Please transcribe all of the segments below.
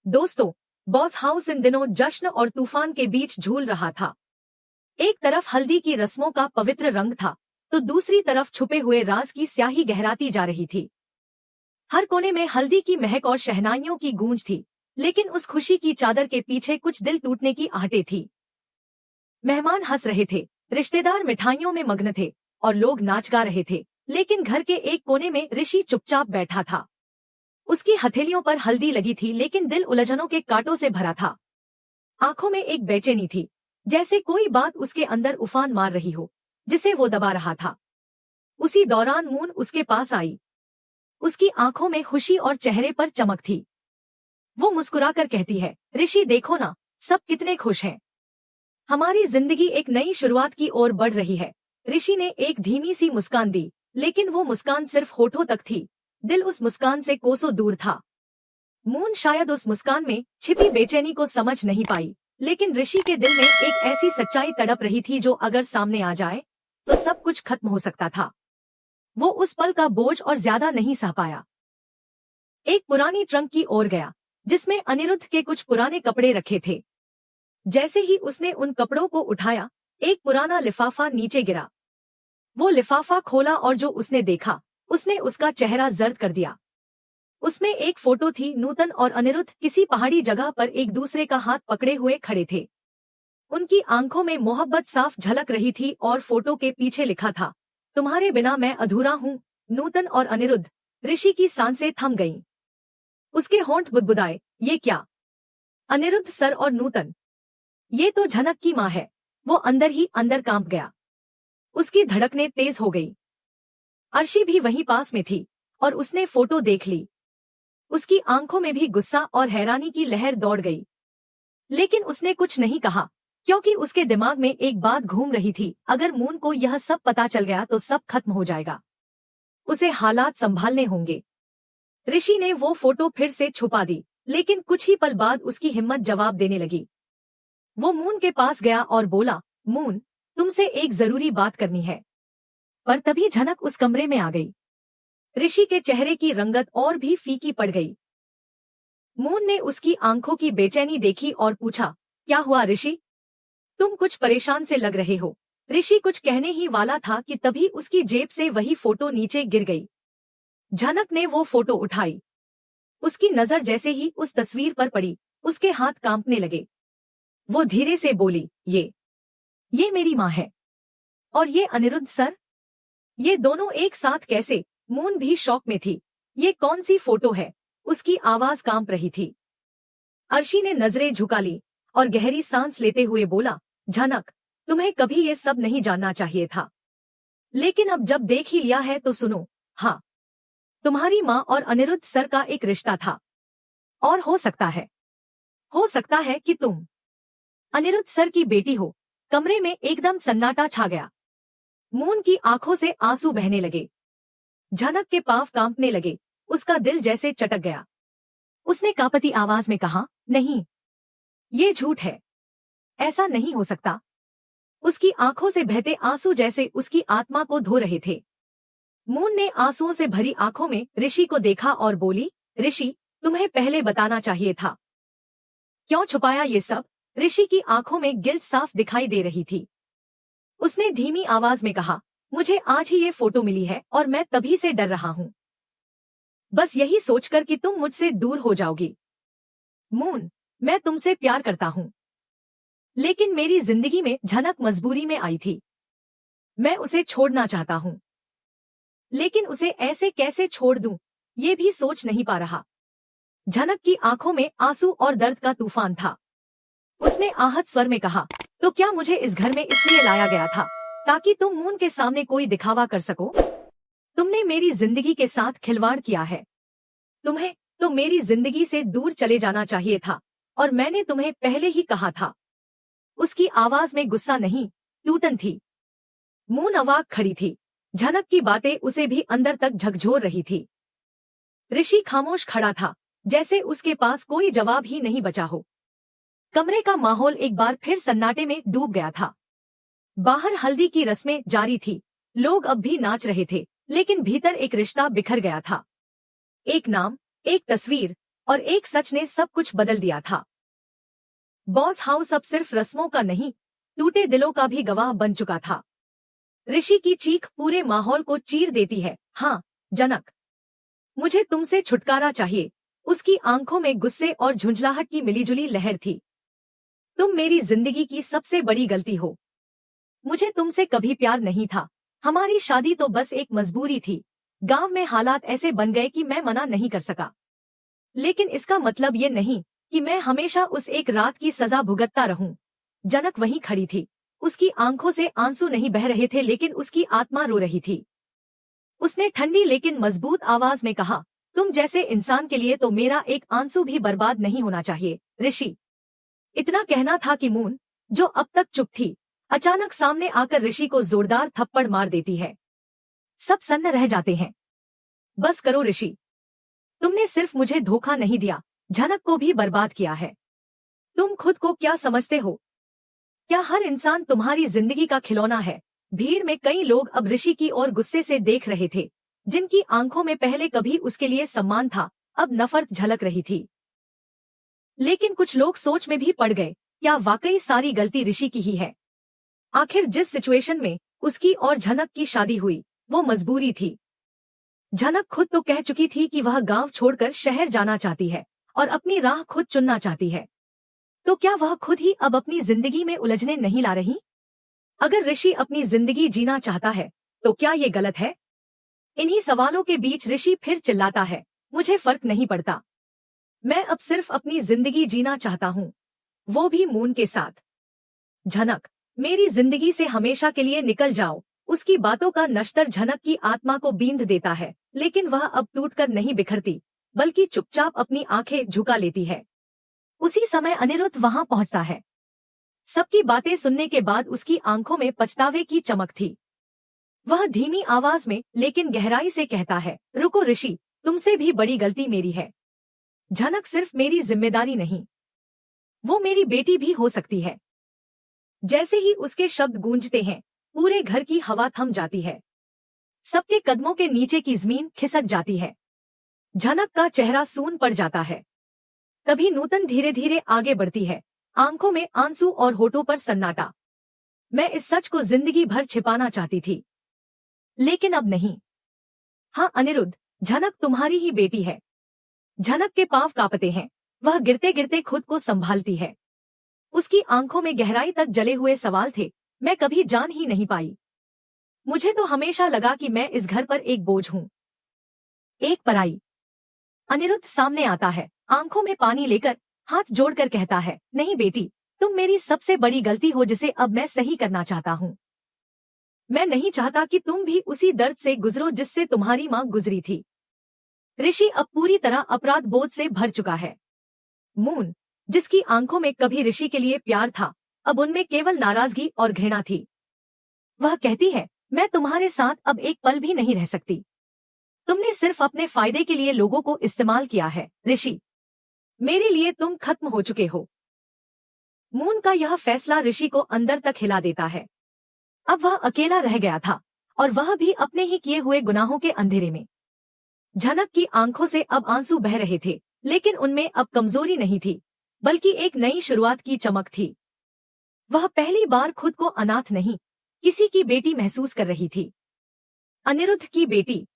दोस्तों, boss house in दिनों जश्न और तूफान के बीच झूल रहा था। एक तरफ हल्दी की रस्मों का पवित्र रंग था, तो दूसरी तरफ छुपे हुए राज की स्याही गहराती जा रही थी। हर कोने में हल्दी की महक और शहनाइयों की गूंज थी, लेकिन उस खुशी की चादर के पीछे कुछ दिल टूटने की आहटें थी। मेहमान हंस रहे थे, रिश्तेदार मिठाइयों में मग्न थे और लोग नाच गा रहे थे, लेकिन घर के एक कोने में ऋषि चुपचाप बैठा था। उसकी हथेलियों पर हल्दी लगी थी, लेकिन दिल उलझनों के कांटों से भरा था। आंखों में एक बेचैनी थी, जैसे कोई बात उसके अंदर उफान मार रही हो, जिसे वो दबा रहा था। उसी दौरान मून उसके पास आई। उसकी आंखों में खुशी और चेहरे पर चमक थी। वो मुस्कुराकर कहती है, ऋषि देखो ना, सब कितने खुश हैं। हमारी जिंदगी एक नई शुरुआत की ओर बढ़ रही है। ऋषि ने एक धीमी सी मुस्कान दी, लेकिन वो मुस्कान सिर्फ होठों तक थी। दिल उस मुस्कान से कोसों दूर था। मून शायद उस मुस्कान में छिपी बेचैनी को समझ नहीं पाई, लेकिन ऋषि के दिल में एक ऐसी सच्चाई तड़प रही थी जो अगर सामने आ जाए तो सब कुछ खत्म हो सकता था। वो उस पल का बोझ और ज्यादा नहीं सह पाया। एक पुरानी ट्रंक की ओर गया, जिसमें अनिरुद्ध के कुछ पुराने कपड़े रखे थे। जैसे ही उसने उन कपड़ों को उठाया, एक पुराना लिफाफा नीचे गिरा। वो लिफाफा खोला और जो उसने देखा, उसने उसका चेहरा जर्द कर दिया। उसमें एक फोटो थी। नूतन और अनिरुद्ध किसी पहाड़ी जगह पर एक दूसरे का हाथ पकड़े हुए खड़े थे। उनकी आंखों में मोहब्बत साफ झलक रही थी और फोटो के पीछे लिखा था, तुम्हारे बिना मैं अधूरा हूँ। नूतन और अनिरुद्ध। ऋषि की सांसें थम गईं। उसके होंठ बुदबुदाए, ये क्या? अनिरुद्ध सर और नूतन, ये तो झनक की माँ है। वो अंदर ही अंदर कांप गया। उसकी धड़कनें तेज हो गई। अर्शी भी वहीं पास में थी और उसने फोटो देख ली। उसकी आंखों में भी गुस्सा और हैरानी की लहर दौड़ गई, लेकिन उसने कुछ नहीं कहा, क्योंकि उसके दिमाग में एक बात घूम रही थी, अगर मून को यह सब पता चल गया तो सब खत्म हो जाएगा। उसे हालात संभालने होंगे। ऋषि ने वो फोटो फिर से छुपा दी, लेकिन कुछ ही पल बाद उसकी हिम्मत जवाब देने लगी। वो मून के पास गया और बोला, मून, तुमसे एक जरूरी बात करनी है। पर तभी झनक उस कमरे में आ गई। ऋषि के चेहरे की रंगत और भी फीकी पड़ गई। मून ने उसकी आंखों की बेचैनी देखी और पूछा, क्या हुआ ऋषि? तुम कुछ परेशान से लग रहे हो। ऋषि कुछ कहने ही वाला था कि तभी उसकी जेब से वही फोटो नीचे गिर गई। झनक ने वो फोटो उठाई। उसकी नजर जैसे ही उस तस्वीर पर पड़ी, उसके हाथ कांपने लगे। वो धीरे से बोली, ये मेरी माँ है। और ये अनिरुद्ध सर? ये दोनों एक साथ कैसे? मून भी शौक में थी। ये कौन सी फोटो है? उसकी आवाज कांप रही थी। अर्शी ने नजरें झुका ली और गहरी सांस लेते हुए बोला, झनक, तुम्हें कभी ये सब नहीं जानना चाहिए था, लेकिन अब जब देख ही लिया है तो सुनो। हाँ, तुम्हारी माँ और अनिरुद्ध सर का एक रिश्ता था, और हो सकता है कि तुम अनिरुद्ध सर की बेटी हो। कमरे में एकदम सन्नाटा छा गया। मून की आंखों से आंसू बहने लगे। झनक के पांव कांपने लगे। उसका दिल जैसे चटक गया। उसने कांपती आवाज में कहा, नहीं, ये झूठ है, ऐसा नहीं हो सकता। उसकी आंखों से बहते आंसू जैसे उसकी आत्मा को धो रहे थे। मून ने आंसुओं से भरी आंखों में ऋषि को देखा और बोली, ऋषि, तुम्हें पहले बताना चाहिए था। क्यों छुपाया ये सब? ऋषि की आंखों में गिल्ट साफ दिखाई दे रही थी। उसने धीमी आवाज में कहा, मुझे आज ही ये फोटो मिली है और मैं तभी से डर रहा हूँ, बस यही सोचकर कि तुम मुझसे दूर हो जाओगी। मून, मैं तुमसे प्यार करता हूँ, लेकिन मेरी जिंदगी में झनक मजबूरी में आई थी। मैं उसे छोड़ना चाहता हूँ, लेकिन उसे ऐसे कैसे छोड़ दूं, ये भी सोच नहीं पा रहा। झनक की आंखों में आंसू और दर्द का तूफान था। उसने आहत स्वर में कहा, तो क्या मुझे इस घर में इसलिए लाया गया था ताकि तुम मून के सामने कोई दिखावा कर सको? तुमने मेरी जिंदगी के साथ खिलवाड़ किया है। तुम्हें तो मेरी जिंदगी से दूर चले जाना चाहिए था, और मैंने तुम्हें पहले ही कहा था। उसकी आवाज में गुस्सा नहीं, टूटन थी। मून अवाक खड़ी थी। झनक की बातें उसे भी अंदर तक झकझोर रही थी। ऋषि खामोश खड़ा था, जैसे उसके पास कोई जवाब ही नहीं बचा हो। कमरे का माहौल एक बार फिर सन्नाटे में डूब गया था। बाहर हल्दी की रस्में जारी थी, लोग अब भी नाच रहे थे, लेकिन भीतर एक रिश्ता बिखर गया था। एक नाम, एक तस्वीर, और एक सच ने सब कुछ बदल दिया था। बॉस हाउस अब सिर्फ रस्मों का नहीं, टूटे दिलों का भी गवाह बन चुका था। ऋषि की चीख पूरे माहौल को चीर देती है। हाँ जनक, मुझे तुमसे छुटकारा चाहिए। उसकी आंखों में गुस्से और झुंझलाहट की मिलीजुली लहर थी। तुम मेरी जिंदगी की सबसे बड़ी गलती हो। मुझे तुमसे कभी प्यार नहीं था। हमारी शादी तो बस एक मजबूरी थी। गांव में हालात ऐसे बन गए कि मैं मना नहीं कर सका। लेकिन इसका मतलब ये नहीं कि मैं हमेशा उस एक रात की सजा भुगतता रहूं। जनक वहीं खड़ी थी। उसकी आंखों से आंसू नहीं बह रहे थे, लेकिन उसकी आत्मा रो रही थी। उसने ठंडी लेकिन मजबूत आवाज में कहा, तुम जैसे इंसान के लिए तो मेरा एक आंसू भी बर्बाद नहीं होना चाहिए। ऋषि। इतना कहना था कि मून, जो अब तक चुप थी, अचानक सामने आकर ऋषि को जोरदार थप्पड़ मार देती है। सब सन्न रह जाते हैं। बस करो ऋषि, तुमने सिर्फ मुझे धोखा नहीं दिया, झनक को भी बर्बाद किया है। तुम खुद को क्या समझते हो? क्या हर इंसान तुम्हारी जिंदगी का खिलौना है? भीड़ में कई लोग अब ऋषि की ओर गुस्से से देख रहे थे। जिनकी आंखों में पहले कभी उसके लिए सम्मान था, अब नफरत झलक रही थी। लेकिन कुछ लोग सोच में भी पड़ गए, क्या वाकई सारी गलती ऋषि की ही है? आखिर जिस सिचुएशन में उसकी और झनक की शादी हुई, वो मजबूरी थी। झनक खुद तो कह चुकी थी कि वह गांव छोड़कर शहर जाना चाहती है और अपनी राह खुद चुनना चाहती है। तो क्या वह खुद ही अब अपनी जिंदगी में उलझने नहीं ला रही? अगर ऋषि अपनी जिंदगी जीना चाहता है, तो क्या ये गलत है? इन्हीं सवालों के बीच ऋषि फिर चिल्लाता है, मुझे फर्क नहीं पड़ता। मैं अब सिर्फ अपनी जिंदगी जीना चाहता हूँ, वो भी मून के साथ। झनक, मेरी जिंदगी से हमेशा के लिए निकल जाओ। उसकी बातों का नश्तर झनक की आत्मा को बींध देता है, लेकिन वह अब टूटकर नहीं बिखरती, बल्कि चुपचाप अपनी आंखें झुका लेती है। उसी समय अनिरुद्ध वहां पहुंचता है। सबकी बातें सुनने के बाद उसकी आंखों में पछतावे की चमक थी। वह धीमी आवाज में लेकिन गहराई से कहता है, रुको ऋषि, तुमसे भी बड़ी गलती मेरी है। झनक सिर्फ मेरी जिम्मेदारी नहीं, वो मेरी बेटी भी हो सकती है। जैसे ही उसके शब्द गूंजते हैं, पूरे घर की हवा थम जाती है। सबके कदमों के नीचे की जमीन खिसक जाती है। झनक का चेहरा सून पड़ जाता है। तभी नूतन धीरे धीरे आगे बढ़ती है, आंखों में आंसू और होठों पर सन्नाटा। मैं इस सच को जिंदगी भर छिपाना चाहती थी, लेकिन अब नहीं। हाँ अनिरुद्ध, झनक तुम्हारी ही बेटी है। झनक के पांव कांपते हैं। वह गिरते गिरते खुद को संभालती है। उसकी आंखों में गहराई तक जले हुए सवाल थे, मैं कभी जान ही नहीं पाई। मुझे तो हमेशा लगा कि मैं इस घर पर एक बोझ हूँ, एक पराई। अनिरुद्ध सामने आता है, आंखों में पानी लेकर हाथ जोड़कर कहता है, नहीं बेटी, तुम मेरी सबसे बड़ी गलती हो जिसे अब मैं सही करना चाहता हूँ। मैं नहीं चाहता कि तुम भी उसी दर्द से गुजरो जिससे तुम्हारी माँ गुजरी थी। ऋषि अब पूरी तरह अपराध बोध से भर चुका है। मून, जिसकी आंखों में कभी ऋषि के लिए प्यार था, अब उनमें केवल नाराजगी और घृणा थी। वह कहती है, मैं तुम्हारे साथ अब एक पल भी नहीं रह सकती। तुमने सिर्फ अपने फायदे के लिए लोगों को इस्तेमाल किया है। ऋषि, मेरे लिए तुम खत्म हो चुके हो। मून का यह फैसला ऋषि को अंदर तक हिला देता है। अब वह अकेला रह गया था, और वह भी अपने ही किए हुए गुनाहों के अंधेरे में। झनक की आंखों से अब आंसू बह रहे थे, लेकिन उनमें अब कमजोरी नहीं थी, बल्कि एक नई शुरुआत की चमक थी। वह पहली बार खुद को अनाथ नहीं, किसी की बेटी महसूस कर रही थी। अनिरुद्ध की बेटी।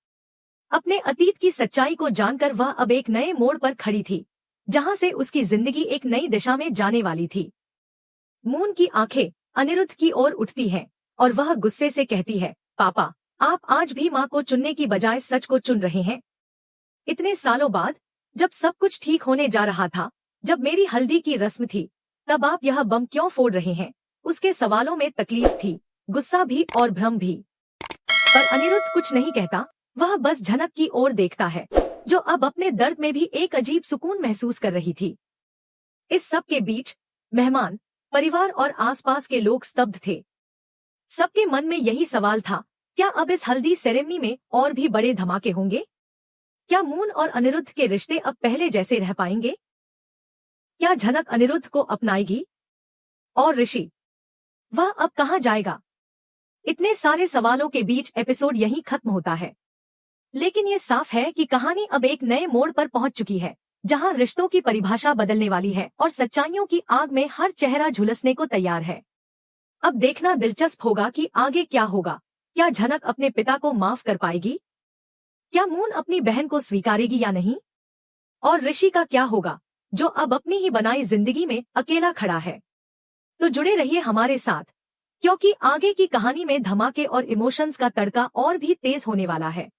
अपने अतीत की सच्चाई को जानकर वह अब एक नए मोड़ पर खड़ी थी, जहां से उसकी जिंदगी एक नई दिशा में जाने वाली थी। मून की आंखें अनिरुद्ध की ओर उठती हैं, और वह गुस्से से कहती है, पापा, आप आज भी माँ को चुनने की बजाय सच को चुन रहे हैं। इतने सालों बाद, जब सब कुछ ठीक होने जा रहा था, जब मेरी हल्दी की रस्म थी, तब आप यह बम क्यों फोड़ रहे हैं? उसके सवालों में तकलीफ थी, गुस्सा भी और भ्रम भी। पर अनिरुद्ध कुछ नहीं कहता, वह बस झनक की ओर देखता है, जो अब अपने दर्द में भी एक अजीब सुकून महसूस कर रही थी। इस सब के बीच मेहमान, परिवार और आसपास के लोग स्तब्ध थे। सबके मन में यही सवाल था, क्या अब इस हल्दी सेरेमनी में और भी बड़े धमाके होंगे? क्या मून और अनिरुद्ध के रिश्ते अब पहले जैसे रह पाएंगे? क्या झनक अनिरुद्ध को अपनाएगी? और ऋषि, वह अब कहाँ जाएगा? इतने सारे सवालों के बीच एपिसोड यहीं खत्म होता है। लेकिन ये साफ है कि कहानी अब एक नए मोड़ पर पहुंच चुकी है। जहां रिश्तों की परिभाषा बदलने वाली है और सच्चाइयों की आग में हर चेहरा झुलसने को तैयार है। अब देखना दिलचस्प होगा कि आगे क्या होगा। क्या झनक अपने पिता को माफ कर पाएगी? क्या मून अपनी बहन को स्वीकारेगी या नहीं? और ऋषि का क्या होगा, जो अब अपनी ही बनाई जिंदगी में अकेला खड़ा है? तो जुड़े रहिए हमारे साथ, क्योंकि आगे की कहानी में धमाके और इमोशंस का तड़का और भी तेज होने वाला है।